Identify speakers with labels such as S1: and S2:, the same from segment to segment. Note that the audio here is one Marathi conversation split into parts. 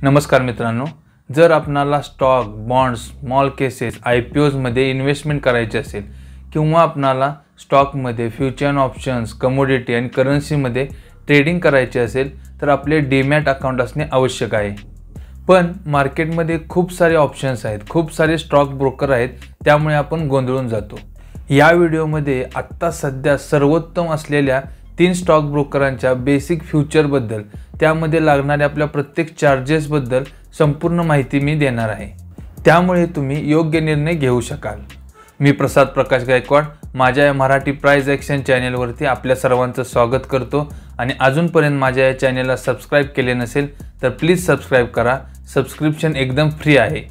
S1: नमस्कार मित्रांनो, जर आपणाला stock, bonds, small cases, IPOs मध्ये इन्व्हेस्टमेंट करायचे असेल किंवा आपणाला स्टॉकमध्ये फ्युचर ऑप्शन्स, कमोडिटी आणि करन्सीमध्ये ट्रेडिंग करायचे असेल तर आपले डीमॅट अकाउंट असणे आवश्यक आहे। पण मार्केटमध्ये खूप सारे ऑप्शन्स आहेत, खूप सारे स्टॉक ब्रोकर आहेत, त्यामुळे आपण गोंधळून जातो। या व्हिडिओमध्ये आत्ता सध्या सर्वोत्तम असलेल्या 3 स्टॉक ब्रोकरांच्या बेसिक फ्युचरबद्दल, त्यामध्ये लागणाऱ्या आपल्या प्रत्येक चार्जेसबद्दल संपूर्ण माहिती मी देणार आहे। त्यामुळे तुम्ही योग्य निर्णय घेऊ शकाल। मी प्रसाद प्रकाश गायकवाड माझ्या या मराठी प्राइस ॲक्शन चॅनलवरती आपल्या सर्वांचं स्वागत करतो आणि अजूनपर्यंत माझ्या या चॅनलला सबस्क्राइब केले नसेल तर प्लीज सबस्क्राइब करा। सबस्क्रिप्शन एकदम फ्री आहे।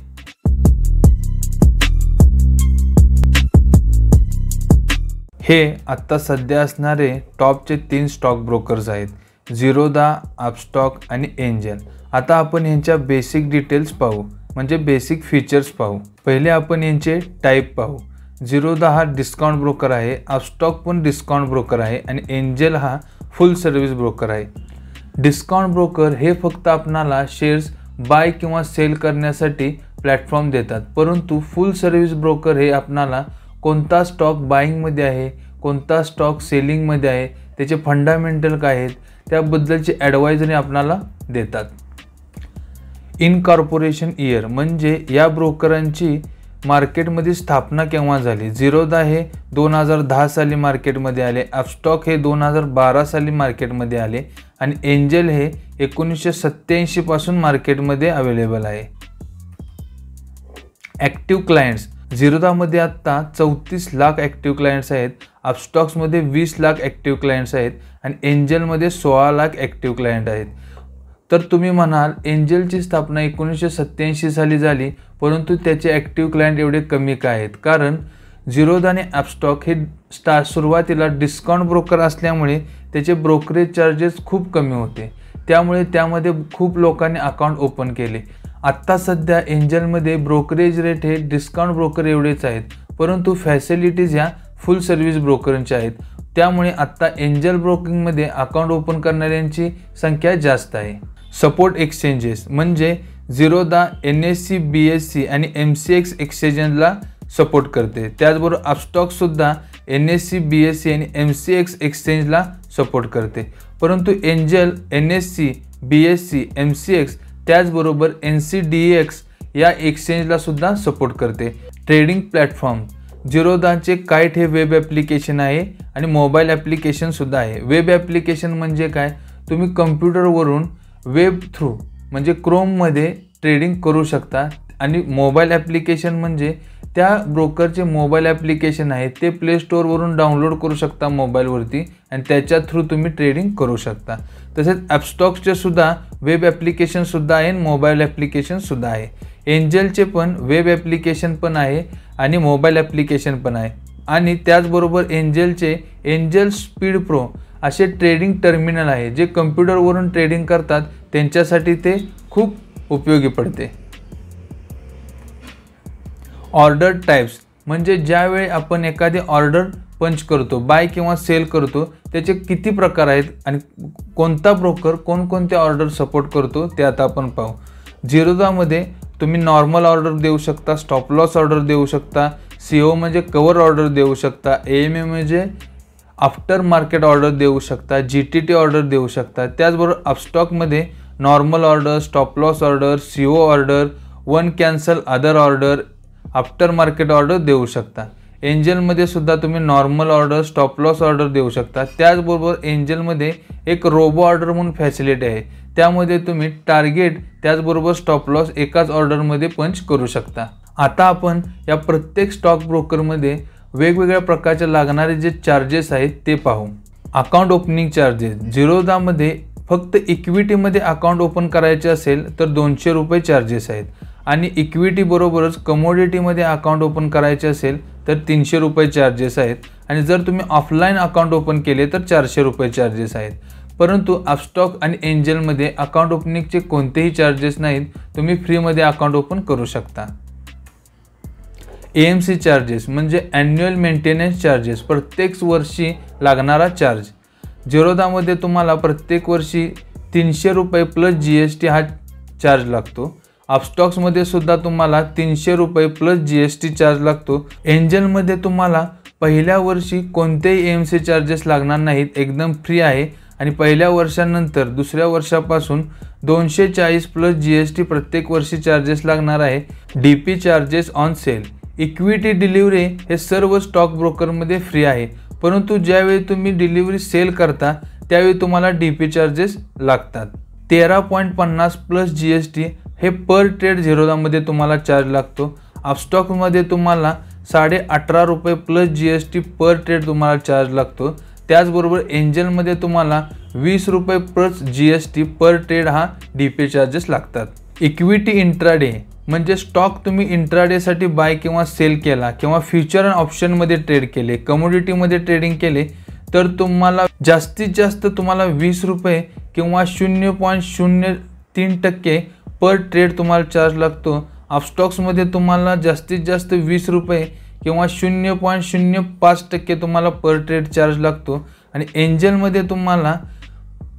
S1: हे आत्ता सध्या असणारे टॉपचे 3 स्टॉक ब्रोकर्स आहेत, झिरोधा, अपस्टॉक आणि एंजल। आता आपण यांच्या बेसिक डिटेल्स पाहू, म्हणजे बेसिक फीचर्स पाहू। पहिले आपण यांचे टाइप पाहू। झिरोधा हा डिस्काउंट ब्रोकर आहे, अपस्टॉक पण डिस्काउंट ब्रोकर आहे आणि एंजल हा फुल सर्व्हिस ब्रोकर आहे। डिस्काउंट ब्रोकर हे फक्त आपणाला शेअर्स बाय किंवा सेल करण्यासाठी प्लॅटफॉर्म देतात, परंतु फुल सर्व्हिस ब्रोकर हे आपणाला कोणता स्टॉक बाईंगमध्ये आहे, कोणता स्टॉक सेलिंगमध्ये आहे, त्याचे फंडामेंटल काय आहेत त्याबद्दलची ॲडवायझरी आपणाला देतात। इनकॉर्पोरेशन इयर म्हणजे या ब्रोकरांची मार्केटमध्ये स्थापना केव्हा झाली। झिरोधा हे 2010 साली मार्केटमध्ये आले, अपस्टॉक हे 2012 साली मार्केटमध्ये आले आणि एंजल हे 1987 पासून मार्केटमध्ये अवेलेबल आहे। ॲक्टिव्ह क्लायंट्स, झिरोधामध्ये आत्ता 34 लाख ॲक्टिव्ह क्लायंट्स आहेत, अपस्टॉक्समध्ये 20 लाख ॲक्टिव्ह क्लायंट्स आहेत आणि एंजलमध्ये 16 लाख ॲक्टिव्ह क्लायंट आहेत। तर तुम्ही म्हणाल एंजलची स्थापना 1987 साली झाली, परंतु त्याचे ॲक्टिव्ह क्लायंट एवढे कमी का आहेत? कारण झिरोधा आणि अपस्टॉक हे सुरुवातीला डिस्काउंट ब्रोकर असल्यामुळे त्याचे ब्रोकरेज चार्जेस खूप कमी होते, त्यामुळे त्यामध्ये खूप लोकांनी अकाउंट ओपन केले। आत्ता सध्या एंजलमध्ये ब्रोकरेज रेट हे डिस्काउंट ब्रोकर एवढेच आहेत, परंतु फॅसिलिटीज ह्या फुल सर्व्हिस ब्रोकरांच्या आहेत, त्यामुळे आत्ता एंजल ब्रोकिंगमध्ये अकाउंट ओपन करणाऱ्यांची संख्या जास्त आहे। सपोर्ट एक्सचेंजेस म्हणजे झिरोधा NSE, BSE आणि MCX एक्सचेंजला सपोर्ट करते, त्याचबरोबर अपस्टॉकसुद्धा NSE, BSE आणि MCX एक्सचेंजला सपोर्ट करते, परंतु एंजल NSE, BSE, MCX त्याचबरोबर NCDEX या एक्सचेंजला सुद्धा सपोर्ट करते। ट्रेडिंग प्लॅटफॉर्म, झिरोधाचे काइट हे वेब ॲप्लिकेशन आहे आणि मोबाईल ॲप्लिकेशन सुद्धा आहे। वेब ॲप्लिकेशन म्हणजे काय? तुम्ही कम्प्युटरवरून वेब थ्रू म्हणजे क्रोममध्ये ट्रेडिंग करू शकता आणि मोबाईल ॲप्लिकेशन म्हणजे त्या ब्रोकरचे मोबाईल ॲप्लिकेशन आहे, ते प्ले स्टोअरवरून डाउनलोड करू शकता मोबाईलवरती आणि त्याच्या थ्रू तुम्ही ट्रेडिंग करू शकता। तसेच अपस्टॉक्सचे सुद्धा वेब ॲप्लिकेशन सुद्धा आहे आणि मोबाईल ॲप्लिकेशन सुद्धा आहे। एंजलचे पण वेब ॲप्लिकेशन पण आहे आणि मोबाईल ॲप्लिकेशन पण आहे आणि त्याचबरोबर एंजलचे एंजल स्पीड प्रो असे ट्रेडिंग टर्मिनल आहे, जे कम्प्युटरवरून ट्रेडिंग करतात त्यांच्यासाठी ते खूप उपयोगी पडते। ऑर्डर टाइप्स म्हणजे ज्यावेळी आपण एखादी ऑर्डर पंच करतो, बाय किंवा सेल करतो, त्याचे किती प्रकार आहेत आणि कोणता ब्रोकर कोणकोणते ऑर्डर सपोर्ट करतो ते आता आपण पाहू। झिरोधामध्ये तुम्ही नॉर्मल ऑर्डर देऊ शकता, स्टॉप लॉस ऑर्डर देऊ शकता, CO म्हणजे कवर ऑर्डर देऊ शकता, AMA म्हणजे आफ्टर मार्केट ऑर्डर देऊ शकता, GTT ऑर्डर देऊ शकता। त्याचबरोबर अपस्टॉकमध्ये normal order, stop loss order, CO order, one cancel other order, after market order देऊ शकता। एंजलमध्ये सुद्धा तुम्ही normal order, stop loss order देऊ शकता। त्याचबरोबर एंजलमध्ये एक रोबो ऑर्डर म्हणून फॅसिलिटी आहे, त्यामध्ये तुम्ही टार्गेट त्याचबरोबर स्टॉप लॉस एकाच ऑर्डरमध्ये पंच करू शकता। आता आपण या प्रत्येक स्टॉक ब्रोकरमध्ये वेगवेगळ्या प्रकारचे लागणारे जे चार्जेस आहेत ते पाहू। अकाउंट ओपनिंग चार्जेस, झिरोधामध्ये फक्त इक्विटीमध्ये अकाउंट ओपन करायचे असेल तर 200 रुपये चार्जेस आहेत आणि इक्विटी बरोबरच कमोडिटीमध्ये अकाउंट ओपन करायचे असेल तर 300 रुपये चार्जेस आहेत आणि जर तुम्ही ऑफलाईन अकाउंट ओपन केले तर 400 रुपये चार्जेस आहेत। परंतु अपस्टॉक आणि एंजलमध्ये अकाउंट ओपनिंगचे कोणतेही चार्जेस नाहीत, तुम्ही फ्रीमध्ये अकाउंट ओपन करू शकता। AMC चार्जेस म्हणजे ॲन्युअल मेंटेनन्स चार्जेस, प्रत्येक वर्षी लागणारा चार्ज। झिरोधामध्ये तुम्हाला प्रत्येक वर्षी 300 रुपये प्लस GST हा चार्ज लागतो। अपस्टॉक्समध्ये सुद्धा तुम्हाला 300 रुपये प्लस GST चार्ज लागतो। एंजलमध्ये तुम्हाला पहिल्या वर्षी कोणतेही AMC चार्जेस लागणार नाहीत, एकदम फ्री आहे आणि पहिल्या वर्षानंतर दुसऱ्या वर्षापासून 240 प्लस GST प्रत्येक वर्षी चार्जेस लागणार आहे। DP charges on sale, equity delivery हे सर्व स्टॉक ब्रोकरमध्ये फ्री आहे, परंतु ज्यावेळी तुम्ही डिलिव्हरी सेल करता त्यावेळी तुम्हाला DP चार्जेस लागतात। 13.50 प्लस GST हे पर ट्रेड झिरोधामध्ये तुम्हाला चार्ज लागतो। अपस्टॉकमध्ये तुम्हाला 18.5 रुपये प्लस GST पर ट्रेड तुम्हाला चार्ज लागतो। त्याचबरोबर एंजलमध्ये तुम्हाला 20 रुपये प्लस GST पर ट्रेड हा DP चार्जेस लागतात। इक्विटी इंट्राडे म्हणजे स्टॉक तुम्ही इंट्राडेसाठी बाय किंवा सेल केला किंवा फ्युचर आणि ऑप्शनमध्ये ट्रेड केले, कमोडिटीमध्ये ट्रेडिंग केले तर तुम्हाला जास्तीत जास्त तुम्हाला 20 रुपये किंवा 0.03% पर ट्रेड तुम्हाला चार्ज लागतो। अपस्टॉक्समध्ये तुम्हाला जास्तीत जास्त 20 रुपये किंवा 0.05% तुम्हाला पर ट्रेड चार्ज लागतो आणि एंजलमध्ये तुम्हाला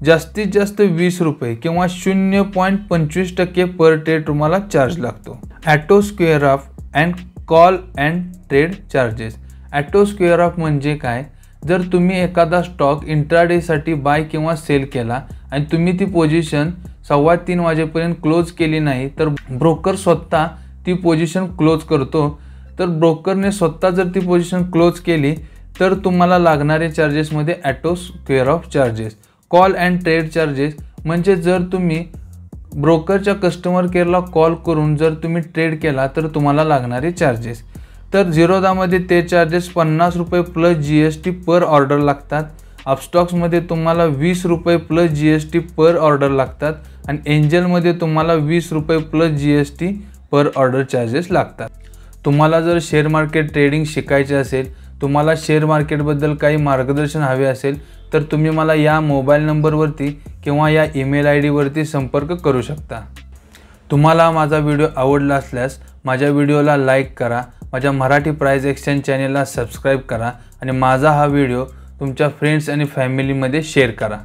S1: जास्तीत जास्त 20 रुपये किंवा 0.25% पर ट्रेड तुम्हाला चार्ज लागतो। Auto square of and call and trade charges. Auto square of म्हणजे काय? जर तुम्ही एखादा स्टॉक इंट्राडेसाठी बाय किंवा सेल केला आणि तुम्ही ती पोझिशन 2:15 वाजेपर्यंत क्लोज केली नाही तर ब्रोकर स्वतः ती पोझिशन क्लोज करतो। तर ब्रोकरने स्वतः जर ती पोझिशन क्लोज केली तर तुम्हाला लागणारे चार्जेसमध्ये auto square off charges. Call and trade charges म्हणजे जर तुम्ही ब्रोकरच्या कस्टमर केअरला कॉल करून जर तुम्ही ट्रेड केला तर तुम्हाला लागणारे चार्जेस। तर झिरोधामध्ये ते चार्जेस 50 रुपये प्लस GST पर ऑर्डर लागतात। अपस्टॉक्समध्ये तुम्हाला 20 रुपये प्लस GST पर ऑर्डर लागतात आणि एंजलमध्ये तुम्हाला 20 रुपये प्लस GST पर ऑर्डर चार्जेस लागतात। तुम्हाला जर शेअर मार्केट ट्रेडिंग शिकायचे असेल, तुम्हाला शेअर मार्केटबद्दल काही मार्गदर्शन हवे असेल तर तुम्ही मला या मोबाईल नंबरवरती किंवा या ईमेल ID वरती संपर्क करू शकता। तुम्हाला माझा व्हिडिओ आवडला असल्यास माझ्या व्हिडिओला लाईक करा, माझ्या मराठी प्राइस एक्सचेंज चॅनेलला सबस्क्राईब करा आणि माझा हा व्हिडिओ तुमच्या फ्रेंड्स आणि फॅमिलीमध्ये शेअर करा।